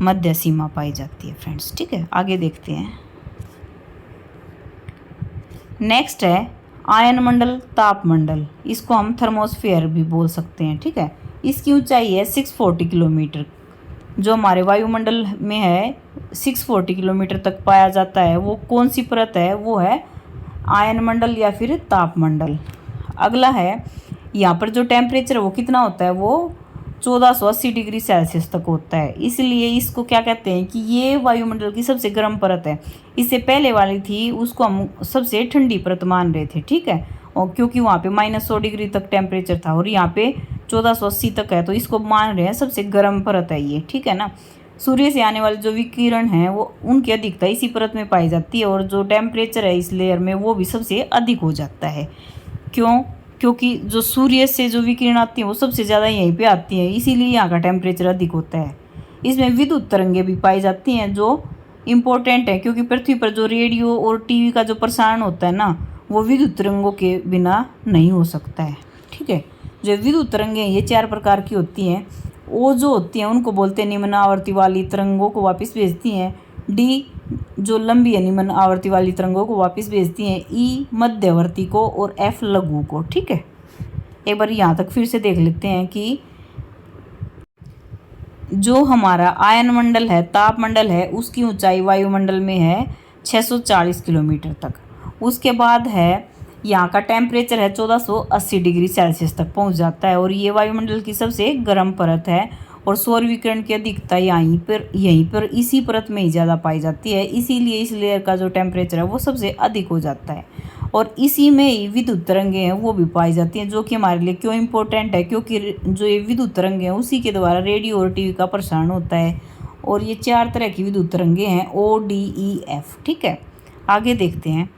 मध्य सीमा पाई जाती है फ्रेंड्स, ठीक है। आगे देखते हैं। नेक्स्ट है आयन मंडल, ताप मंडल। इसको हम थर्मोस्फेयर भी बोल सकते हैं, ठीक है। इसकी ऊंचाई है 640 किलोमीटर। जो हमारे वायुमंडल में है 640 किलोमीटर तक पाया जाता है। वो कौन सी परत है, वो है आयन मंडल या फिर ताप मंडल। अगला है, यहाँ पर जो टेम्परेचर है वो कितना होता है, वो 1480 डिग्री सेल्सियस तक होता है। इसलिए इसको क्या कहते हैं कि ये वायुमंडल की सबसे गर्म परत है। इससे पहले वाली थी उसको हम सबसे ठंडी परत मान रहे थे, ठीक है। और क्योंकि वहाँ पे -100 डिग्री तक टेम्परेचर था और यहाँ पे 1480 तक है, तो इसको मान रहे हैं सबसे गर्म परत है ये, ठीक है ना। सूर्य से आने वाले जो विकिरण हैं वो उनकी अधिकता इसी परत में पाई जाती है, और जो टेम्परेचर है इस लेयर में वो भी सबसे अधिक हो जाता है। क्यों? क्योंकि जो सूर्य से जो विकिरण आती है वो सबसे ज़्यादा यहीं पे आती है, इसीलिए यहाँ का टेम्परेचर अधिक होता है। इसमें विद्युत तरंगें भी पाई जाती हैं जो इम्पोर्टेंट है, क्योंकि पृथ्वी पर जो रेडियो और टीवी का जो प्रसारण होता है ना, वो विद्युत तरंगों के बिना नहीं हो सकता है, ठीक है। जो विद्युत तरंगें ये 4 प्रकार की होती हैं। वो जो होती हैं उनको बोलते हैं निम्न आवृत्ति वाली तरंगों को वापस भेजती हैं। डी जो लंबी है निम्न आवृत्ति वाली तरंगों को वापस भेजती हैं। ई मध्यवर्ती को, और एफ लघु को, ठीक है। एक बार यहाँ तक फिर से देख लेते हैं कि जो हमारा आयन मंडल है, ताप मंडल है, उसकी ऊंचाई वायुमंडल में है 640 किलोमीटर तक। उसके बाद है यहाँ का टेम्परेचर है 1480 डिग्री सेल्सियस तक पहुँच जाता है, और ये वायुमंडल की सबसे गर्म परत है। और सौर विकिरण की अधिकता यहीं पर इसी परत में ही ज़्यादा पाई जाती है। इसीलिए इस लेयर का जो टेम्परेचर है वो सबसे अधिक हो जाता है, और इसी में ही विद्युत तरंगें हैं वो भी पाई जाती हैं, जो कि हमारे लिए क्यों इम्पोर्टेंट है, क्योंकि जो ये विद्युत तरंगें हैं उसी के द्वारा रेडियो और टीवी का प्रसारण होता है। और ये 4 तरह की विद्युत तरंगें हैं, ओ, डी, ई, एफ, ठीक है। आगे देखते हैं।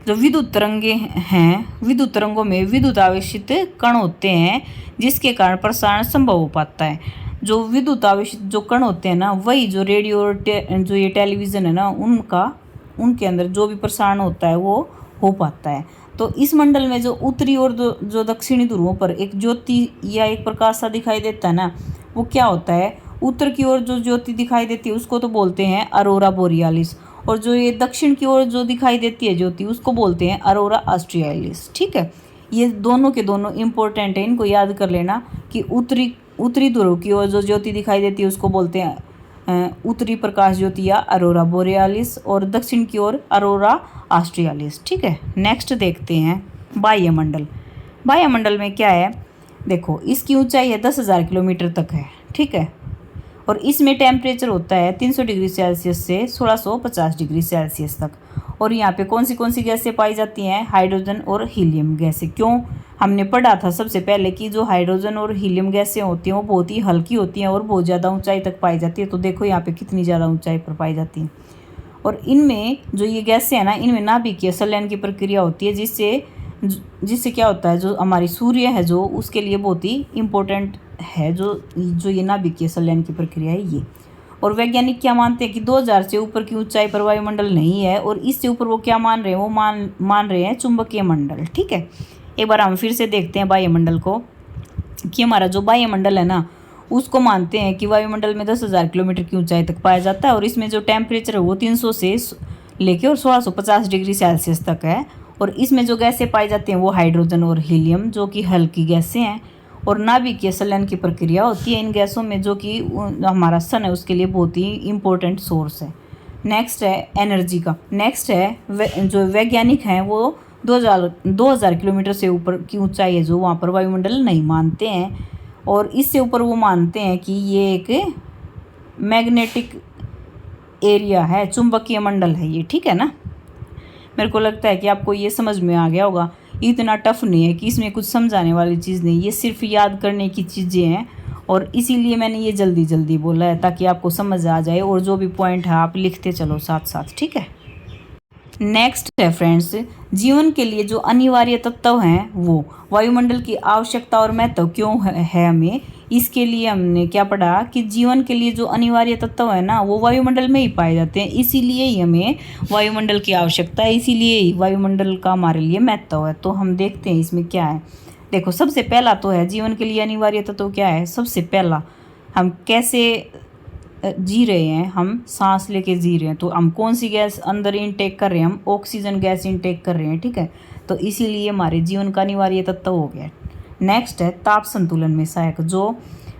जो विद्युत तरंगें हैं, विद्युत तरंगों में विद्युत आवेशित कण होते हैं जिसके कारण प्रसारण संभव हो पाता है। जो विद्युत आवेशित जो कण होते हैं ना, वही जो रेडियो और जो ये टेलीविज़न है ना, उनके अंदर जो भी प्रसारण होता है वो हो पाता है। तो इस मंडल में जो उत्तरी और जो दक्षिणी ध्रुवों पर एक ज्योति या एक प्रकाश सा दिखाई देता है ना, वो क्या होता है, उत्तर की ओर जो ज्योति दिखाई देती है उसको तो बोलते हैं अरोरा बोरियालिस, और जो ये दक्षिण की ओर जो दिखाई देती है ज्योति उसको बोलते हैं अरोरा ऑस्ट्रियालिस, ठीक है। ये दोनों के दोनों इम्पोर्टेंट है, इनको याद कर लेना कि उत्तरी ध्रुव की ओर जो ज्योति दिखाई देती है उसको बोलते हैं उत्तरी प्रकाश ज्योति या अरोरा बोरियालिस, और दक्षिण की ओर अरोरा ऑस्ट्रियालिस, ठीक है। नेक्स्ट देखते हैं वायुमंडल। वायुमंडल में क्या है, देखो इसकी ऊंचाई है 10,000 किलोमीटर तक है, ठीक है। और इसमें टेम्परेचर होता है 300 डिग्री सेल्सियस से 1650 डिग्री सेल्सियस तक। और यहाँ पे कौन सी गैसें पाई जाती हैं, हाइड्रोजन और हीलियम गैसें। क्यों, हमने पढ़ा था सबसे पहले कि जो हाइड्रोजन और हीलियम गैसें होती हैं वो बहुत ही हल्की होती हैं और बहुत ज़्यादा ऊंचाई तक पाई जाती है। तो देखो यहाँ पे कितनी ज़्यादा ऊंचाई पर पाई जाती हैं। और इनमें जो ये गैसें हैं ना, इनमें नाभिकीय संलयन की प्रक्रिया होती है, जिससे क्या होता है, जो हमारी सूर्य है जो उसके लिए बहुत ही इम्पोर्टेंट है जो ये नाभिकीय संलयन की प्रक्रिया है ये। और वैज्ञानिक क्या मानते हैं कि 2000 से ऊपर की ऊंचाई पर वायुमंडल नहीं है, और इससे ऊपर वो क्या मान रहे हैं, वो मान रहे हैं चुंबकीय मंडल। ठीक है, एक बार हम फिर से देखते हैं वायुमंडल को, कि हमारा जो वायुमंडल है ना, उसको मानते हैं कि वायुमंडल में 10,000 किलोमीटर की ऊंचाई तक पाया जाता है, और इसमें जो टेम्परेचर है वो 300 से लेके और 1650 डिग्री सेल्सियस तक है। और इसमें जो गैसें पाई जाती हैं वो हाइड्रोजन और हीलियम, जो कि हल्की गैसें हैं, और नाभिकीय संलयन की प्रक्रिया होती है इन गैसों में, जो कि हमारा सन है उसके लिए बहुत ही इम्पोर्टेंट सोर्स है। नेक्स्ट है एनर्जी का। नेक्स्ट है जो वैज्ञानिक हैं वो 2000 किलोमीटर से ऊपर की ऊंचाई है जो वहाँ पर वायुमंडल नहीं मानते हैं, और इससे ऊपर वो मानते हैं कि ये एक मैग्नेटिक एरिया है, चुंबकीय मंडल है ये। ठीक है ना, मेरे को लगता है कि आपको ये समझ में आ गया होगा। इतना टफ नहीं है कि इसमें कुछ समझाने वाली चीज़ नहीं, ये सिर्फ याद करने की चीज़ें हैं, और इसीलिए मैंने ये जल्दी जल्दी बोला है ताकि आपको समझ आ जाए, और जो भी पॉइंट है आप लिखते चलो साथ साथ। ठीक है, नेक्स्ट है फ्रेंड्स, जीवन के लिए जो अनिवार्य तत्व हैं वो वायुमंडल की आवश्यकता और महत्व क्यों है हमें। इसके लिए हमने क्या पढ़ा कि जीवन के लिए जो अनिवार्य तत्व है ना वो वायुमंडल में ही पाए जाते हैं, इसीलिए ही हमें वायुमंडल की आवश्यकता है, इसीलिए ही वायुमंडल का हमारे लिए महत्व है। तो हम देखते हैं इसमें क्या है। देखो, सबसे पहला तो है जीवन के लिए अनिवार्य तत्व क्या है। सबसे पहला, हम कैसे जी रहे हैं, हम सांस लेके जी रहे हैं, तो हम कौन सी गैस अंदर इनटेक कर रहे हैं, हम ऑक्सीजन गैस इनटेक कर रहे हैं। ठीक है, तो इसीलिए हमारे जीवन का अनिवार्य तत्व हो गया। नेक्स्ट है ताप संतुलन में सहायक। जो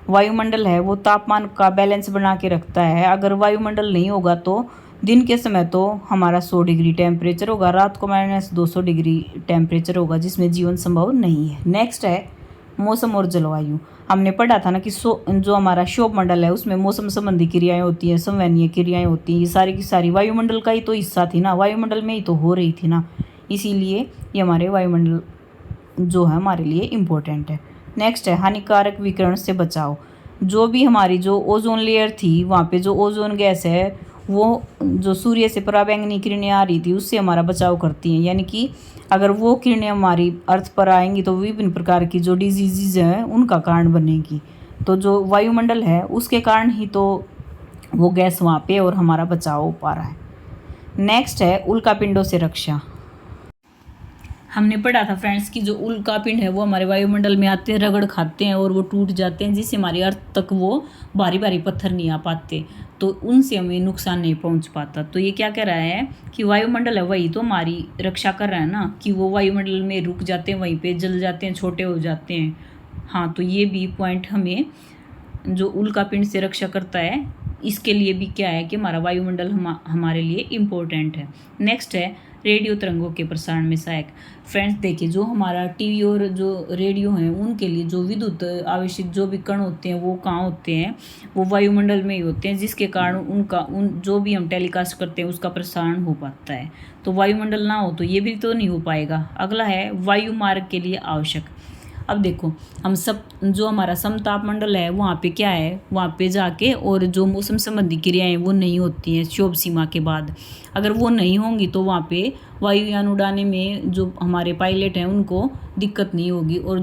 वायुमंडल है वो तापमान का बैलेंस बना के रखता है। अगर वायुमंडल नहीं होगा तो दिन के समय तो हमारा 100 डिग्री टेम्परेचर होगा, रात को -200 डिग्री टेम्परेचर होगा, जिसमें जीवन संभव नहीं है। नेक्स्ट है मौसम और जलवायु। हमने पढ़ा था ना कि जो हमारा क्षोभ मंडल है उसमें मौसम संबंधी क्रियाएं होती हैं, संवहनीय क्रियाएं होती हैं, ये सारी की सारी वायुमंडल का ही तो हिस्सा थी ना, वायुमंडल में ही तो हो रही थी ना, इसीलिए ये हमारे वायुमंडल जो है हमारे लिए इम्पोर्टेंट है। नेक्स्ट है हानिकारक विकिरण से बचाव। जो भी हमारी जो ओजोन लेयर थी वहाँ पे जो ओजोन गैस है वो जो सूर्य से पराबैंगनी किरणें आ रही थी उससे हमारा बचाव करती हैं, यानी कि अगर वो किरणें हमारी अर्थ पर आएंगी तो विभिन्न प्रकार की जो डिजीज़ हैं उनका कारण बनेगी। तो जो वायुमंडल है उसके कारण ही तो वो गैस वहाँ पे और हमारा बचाव हो पा रहा है। नेक्स्ट है उल्कापिंडों से रक्षा। हमने पढ़ा था फ्रेंड्स कि जो उल्कापिंड है वो हमारे वायुमंडल में आते हैं, रगड़ खाते हैं और वो टूट जाते हैं, जिससे हमारी अर्थ तक वो भारी भारी पत्थर नहीं आ पाते, तो उनसे हमें नुकसान नहीं पहुंच पाता। तो ये क्या कह रहा है कि वायुमंडल है वही तो हमारी रक्षा कर रहा है ना, कि वो वायुमंडल में रुक जाते हैं, वहीं पे जल जाते हैं, छोटे हो जाते हैं। हाँ, तो ये भी पॉइंट हमें जो उल्कापिंड से रक्षा करता है इसके लिए भी क्या है कि हमारा वायुमंडल हमारे लिए इम्पोर्टेंट है। नेक्स्ट है रेडियो तरंगों के प्रसारण में सहायक। फ्रेंड्स देखिए, जो हमारा टीवी और जो रेडियो हैं उनके लिए जो विद्युत आवेशित जो भी कण होते हैं वो कहाँ होते हैं, वो वायुमंडल में ही होते हैं, जिसके कारण उन जो भी हम टेलीकास्ट करते हैं उसका प्रसारण हो पाता है। तो वायुमंडल ना हो तो ये भी तो नहीं हो पाएगा। अगला है वायु मार्ग के लिए आवश्यक। अब देखो, हम सब जो हमारा समताप मंडल है वहाँ पे क्या है, वहाँ पे जाके और जो मौसम संबंधी क्रियाएं वो नहीं होती हैं क्षोभ सीमा के बाद, अगर वो नहीं होंगी तो वहाँ पे वायुयान उड़ाने में जो हमारे पायलट हैं उनको दिक्कत नहीं होगी, और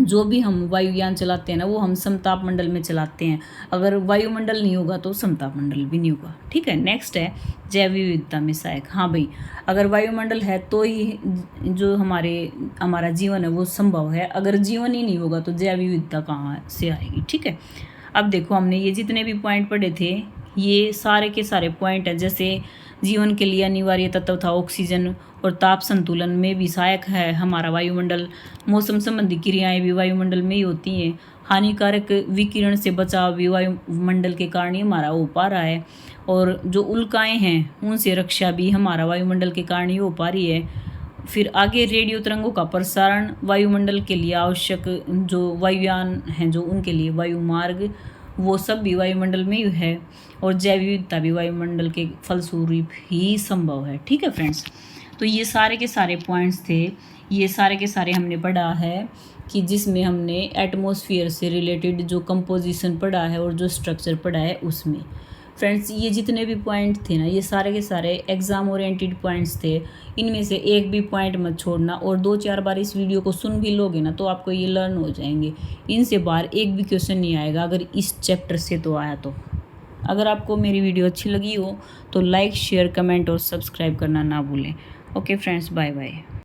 जो भी हम वायुयान चलाते हैं ना वो हम समताप मंडल में चलाते हैं। अगर वायुमंडल नहीं होगा तो समताप मंडल भी नहीं होगा। ठीक है, नेक्स्ट है जैव विविधता में सहायक। हाँ भाई, अगर वायुमंडल है तो ही जो हमारा जीवन है वो संभव है, अगर जीवन ही नहीं होगा तो जैव विविधता कहाँ से आएगी। ठीक है, अब देखो हमने ये जितने भी पॉइंट पढ़े थे ये सारे के सारे पॉइंट हैं, जैसे जीवन के लिए अनिवार्य तत्व था ऑक्सीजन, और ताप संतुलन में भी सहायक है हमारा वायुमंडल, मौसम संबंधी क्रियाएं भी वायुमंडल में ही होती हैं, हानिकारक विकिरण से बचाव भी वायुमंडल के कारण ही हमारा हो पा रहा है, और जो उल्काएं हैं उनसे रक्षा भी हमारा वायुमंडल के कारण ही हो पा रही है। फिर आगे रेडियो तरंगों का प्रसारण वायुमंडल के लिए आवश्यक जो वायुयान हैं जो उनके लिए वायु मार्ग, वो सब भी वायुमंडल में ही है और जैव विविधता भी वायुमंडल के फलस्वरूप ही संभव है। ठीक है फ्रेंड्स, तो ये सारे के सारे पॉइंट्स थे, ये सारे के सारे हमने पढ़ा है कि जिसमें हमने एटमॉस्फेयर से रिलेटेड जो कंपोजिशन पढ़ा है और जो स्ट्रक्चर पढ़ा है उसमें। फ्रेंड्स ये जितने भी पॉइंट थे ना, ये सारे के सारे एग्ज़ाम ओरिएंटेड पॉइंट्स थे। इनमें से एक भी पॉइंट मत छोड़ना और 2-4 बार इस वीडियो को सुन भी लोगे ना तो आपको ये लर्न हो जाएंगे। इनसे बाहर एक भी क्वेश्चन नहीं आएगा अगर इस चैप्टर से तो आया तो। अगर आपको मेरी वीडियो अच्छी लगी हो तो लाइक, शेयर, कमेंट और सब्सक्राइब करना ना भूलें। Okay friends, bye bye.